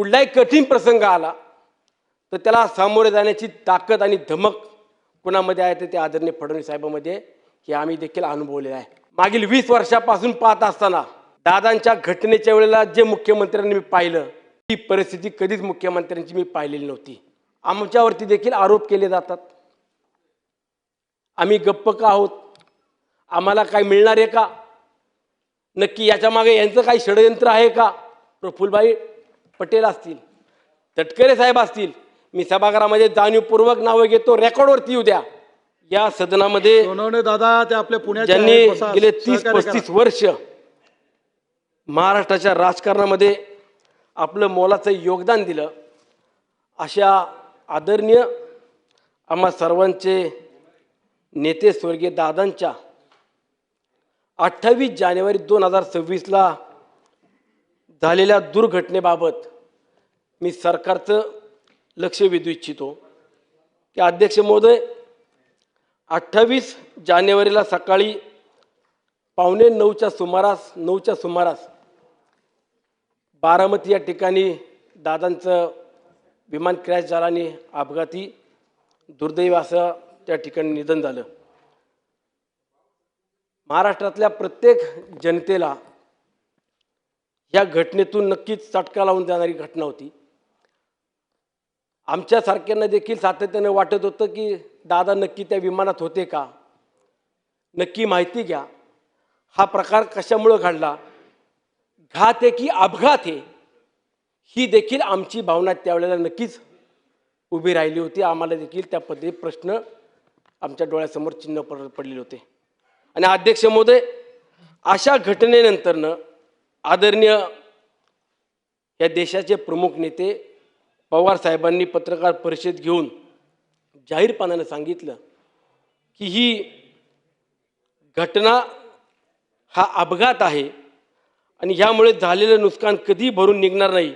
कुठलाही कठीण प्रसंग आला तर त्याला सामोरे जाण्याची ताकद आणि धमक कुणामध्ये आहे ते आदरणीय फडणवीस साहेबांमध्ये हे आम्ही देखील अनुभवलेलं आहे। मागील 20 वर्षापासून पाहत असताना दादांच्या घटनेच्या वेळेला जे मुख्यमंत्र्यांनी मी पाहिलं ती परिस्थिती कधीच मुख्यमंत्र्यांची मी पाहिलेली नव्हती। आमच्यावरती देखील आरोप केले जातात, आम्ही गप्प का आहोत, आम्हाला काय मिळणार आहे का, नक्की याच्या मागे यांचं काही षडयंत्र आहे का। प्रफुल्लभाई पटेल असतील, तटकरे साहेब असतील, मी सभागृहामध्ये जाणीवपूर्वक नावे घेतो, रेकॉर्डवरती येऊ द्या। या सदनामध्ये सोनवणे दादा ते आपल्या पुण्याचे ज्यांनी आहेत, बसा, गेले सहकार्य 30-35 वर्ष महाराष्ट्राच्या राजकारणामध्ये आपलं मोलाचं योगदान दिलं, अशा आदरणीय आम्हा सर्वांचे नेते स्वर्गीय दादांच्या 28 जानेवारी 2026ला झालेल्या दुर्घटनेबाबत मी सरकारचं लक्ष वेधू इच्छितो की अध्यक्ष महोदय, 28 जानेवारीला सकाळी 8:45च्या सुमारास बारामती या ठिकाणी दादांचं विमान क्रॅश झालं आणि अपघाती दुर्दैवी असं त्या ठिकाणी निधन झालं। महाराष्ट्रातल्या प्रत्येक जनतेला या घटनेतून नक्कीच चटका लावून जाणारी घटना होती। आमच्यासारख्यांना देखील सातत्याने वाटत होतं की दादा नक्की त्या विमानात होते का, नक्की माहिती घ्या, हा प्रकार कशामुळे घडला, घात आहे की अपघात आहे, ही देखील आमची भावना त्यावेळेला नक्कीच उभी राहिली होती। आम्हाला देखील त्या पद्धती प्रश्न आमच्या डोळ्यासमोर चिन्ह पडलेले होते। आणि अध्यक्ष महोदय, अशा घटनेनंतरनं आदरणीय या देशाचे प्रमुख नेते पवार साहेबांनी पत्रकार परिषद घेऊन जाहीरपणाने सांगितलं की ही घटना हा अपघात आहे आणि ह्यामुळे झालेलं नुकसान कधी भरून निघणार नाही,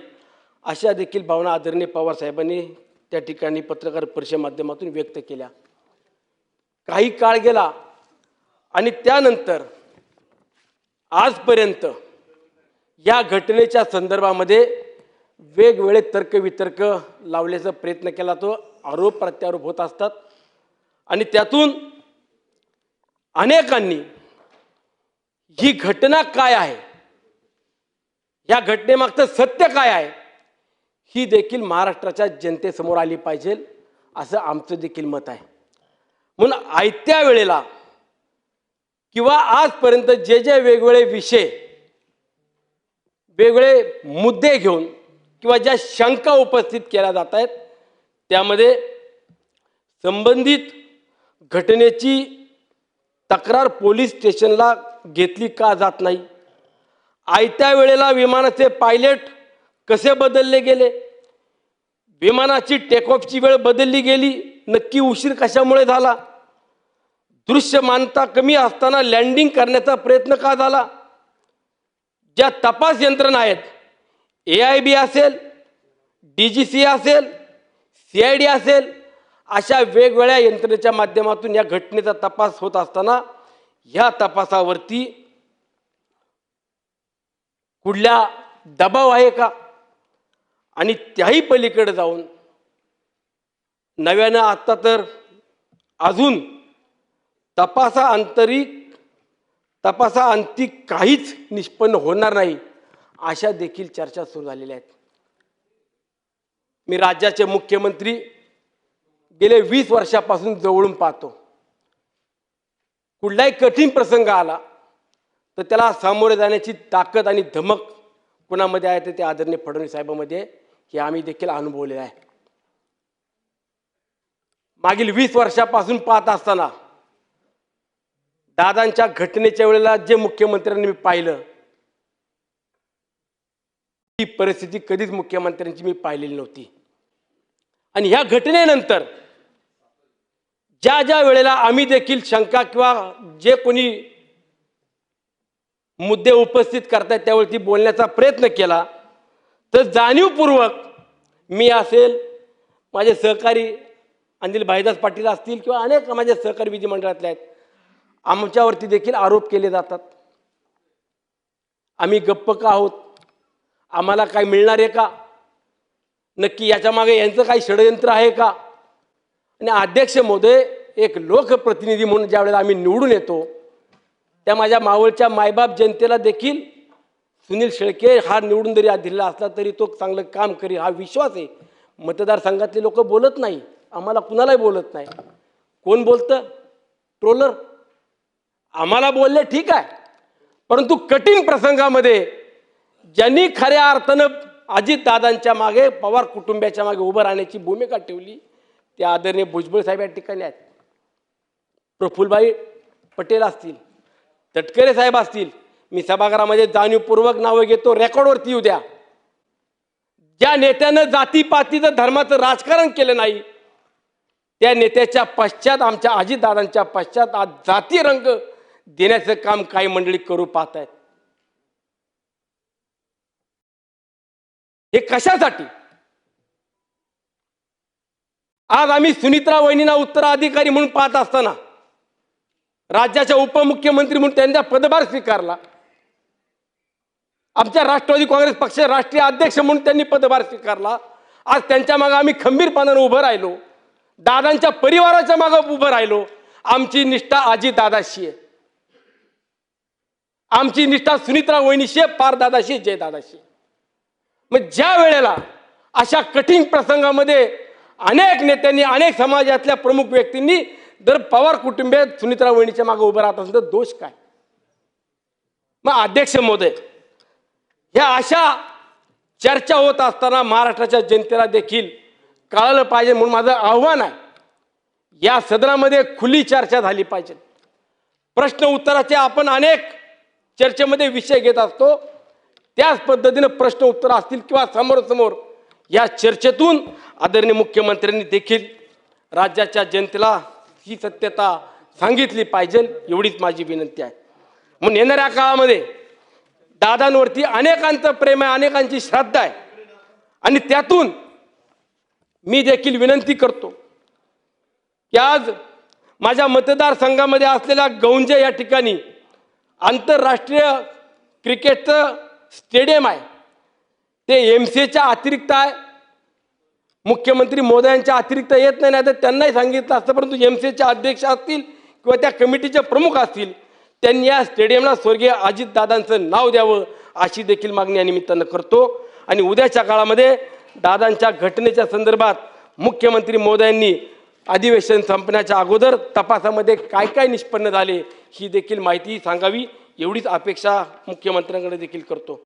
अशा देखील भावना आदरणीय पवार साहेबांनी त्या ठिकाणी पत्रकार परिषदेच्या माध्यमातून व्यक्त केल्या। काही काळ गेला आणि त्यानंतर आजपर्यंत या घटनेच्या संदर्भामध्ये वेगवेगळे तर्कवितर्क लावण्याचा प्रयत्न केला, तो आरोप प्रत्यारोप होत असतात आणि त्यातून अनेकांनी ही घटना काय आहे, या घटनेमागचं सत्य काय आहे, ही देखील महाराष्ट्राच्या जनतेसमोर आली पाहिजे, असं आमचं देखील मत आहे। म्हणून आयत्या वेळेला किंवा आजपर्यंत जे जे वेगवेगळे विषय, वेगळे मुद्दे घेऊन किंवा ज्या शंका उपस्थित केल्या जात आहेत, त्यामध्ये संबंधित घटनेची तक्रार पोलीस स्टेशनला घेतली का जात नाही, आयत्या वेळेला विमानाचे पायलट कसे बदलले गेले, विमानाची टेकऑफची वेळ बदलली गेली, नक्की उशीर कशामुळे झाला, दृश्यमानता कमी असताना लँडिंग करण्याचा प्रयत्न का झाला, ज्या तपास यंत्रणा आहेत, AIB असेल, DGC असेल, CID असेल, अशा वेगवेगळ्या यंत्रणेच्या माध्यमातून या घटनेचा तपास होत असताना ह्या तपासावरती कुठला दबाव आहे का, आणि त्याही पलीकडे जाऊन नव्यानं आता तर अजून तपासाअंती काहीच निष्पन्न होणार नाही, अशा देखील चर्चा सुरू झालेल्या आहेत। मी राज्याचे मुख्यमंत्री गेले 20 वर्षापासून जवळून पाहतो, कुठलाही कठीण प्रसंग आला तर त्याला सामोरे जाण्याची ताकद आणि धमक कुणामध्ये आहे ते आदरणीय फडणवीस साहेबांमध्ये हे आम्ही देखील अनुभवलेलं आहे। मागील 20 वर्षापासून पाहत असताना दादांच्या घटनेच्या वेळेला जे मुख्यमंत्र्यांनी मी पाहिलं ती परिस्थिती कधीच मुख्यमंत्र्यांची मी पाहिलेली नव्हती। आणि ह्या घटनेनंतर ज्या ज्या वेळेला आम्ही देखील शंका किंवा जे कोणी मुद्दे उपस्थित करतात त्यावरती बोलण्याचा प्रयत्न केला, तर जाणीवपूर्वक मी असेल, माझे सहकारी अनिल भाईदास पाटील असतील किंवा अनेक माझे सहकारी विधिमंडळातले आहेत, आमच्यावरती देखील आरोप केले जातात, आम्ही गप्प का आहोत, आम्हाला काय मिळणार आहे का, नक्की याच्या मागे यांचं काही षडयंत्र आहे का? आणि अध्यक्ष महोदय, एक लोकप्रतिनिधी म्हणून ज्यावेळेला आम्ही निवडून येतो त्या माझ्या मावळच्या मायबाप जनतेला देखील सुनील शेळके हा निवडून जरी दिलेला असला तरी तो चांगलं काम करेल हा विश्वास आहे. मतदारसंघातले लोक बोलत नाही, आम्हाला कुणालाही बोलत नाही. कोण बोलतं? ट्रोलर. आम्हाला बोलले ठीक आहे, परंतु कठीण प्रसंगामध्ये ज्यांनी खऱ्या अर्थानं अजितदादांच्या मागे, पवार कुटुंबियाच्या मागे उभं राहण्याची भूमिका ठेवली ते आदरणीय भुजबळ साहेब या ठिकाणी आहेत. प्रफुल्लभाई पटेल असतील, तटकरे साहेब असतील. मी सभागृहामध्ये जाणीवपूर्वक नावं घेतो, रेकॉर्डवरती येऊ द्या. ज्या नेत्यानं जातीपातीचं धर्माचं राजकारण केलं नाही त्या नेत्याच्या पश्चात, आमच्या अजितदादांच्या पश्चात आज जाती रंग देण्याचं काम काही मंडळी करू पाहत आहेत. हे कशासाठी? आज आम्ही सुनित्रा वहिनींना उत्तराधिकारी म्हणून पाहत असताना, राज्याच्या उपमुख्यमंत्री म्हणून त्यांचा पदभार स्वीकारला. आमच्या राष्ट्रवादी काँग्रेस पक्ष राष्ट्रीय अध्यक्ष म्हणून त्यांनी पदभार स्वीकारला. आज त्यांच्या मागे आम्ही खंबीरपणाने उभं राहिलो, दादांच्या परिवाराच्या मागे उभं राहिलो. आमची निष्ठा अजितदादाशी आहे, आमची निष्ठा सुनित्रा वहिनीशी आहे, पार दादाशी, जय दादाशी. मग ज्या वेळेला अशा कठीण प्रसंगामध्ये अनेक नेत्यांनी, अनेक समाजातल्या प्रमुख व्यक्तींनी जर पवार कुटुंबीय सुनित्रा वहिनीच्या मागे उभं राहत असेल तर दोष काय? मग अध्यक्ष महोदय, ह्या अशा चर्चा होत असताना महाराष्ट्राच्या जनतेला देखील कळलं पाहिजे म्हणून माझं आव्हान आहे, या सदनामध्ये खुली चर्चा झाली पाहिजे. प्रश्न उत्तराचे आपण अनेक चर्चेमध्ये विषय घेत असतो, त्याच पद्धतीने प्रश्न उत्तर असतील किंवा समोरासमोर या चर्चेतून आदरणीय मुख्यमंत्र्यांनी देखील राज्याच्या जनतेला ही सत्यता सांगितली पाहिजे, एवढीच माझी विनंती आहे. म्हणून येणाऱ्या काळामध्ये दादांवरती अनेकांचं प्रेम आहे, अनेकांची श्रद्धा आहे. आणि त्यातून मी देखील विनंती करतो की आज माझ्या मतदारसंघामध्ये असलेल्या गौंजे या ठिकाणी आंतरराष्ट्रीय क्रिकेटचं स्टेडियम आहे, ते MCAच्या अतिरिक्त आहे. मुख्यमंत्री महोदयांच्या अतिरिक्त येत नाही तर त्यांनाही सांगितलं असतं, परंतु MCAचे अध्यक्ष असतील किंवा त्या कमिटीचे प्रमुख असतील त्यांनी या स्टेडियमला स्वर्गीय अजितदादांचं नाव द्यावं अशी देखील मागणी या निमित्तानं करतो. आणि उद्याच्या काळामध्ये दादांच्या घटनेच्या संदर्भात मुख्यमंत्री महोदयांनी अधिवेशन संपण्याच्या अगोदर तपासामध्ये काय काय निष्पन्न झाले ही देखील माहिती सांगावी, एवढीच अपेक्षा मुख्यमंत्र्यांकडे देखील करतो.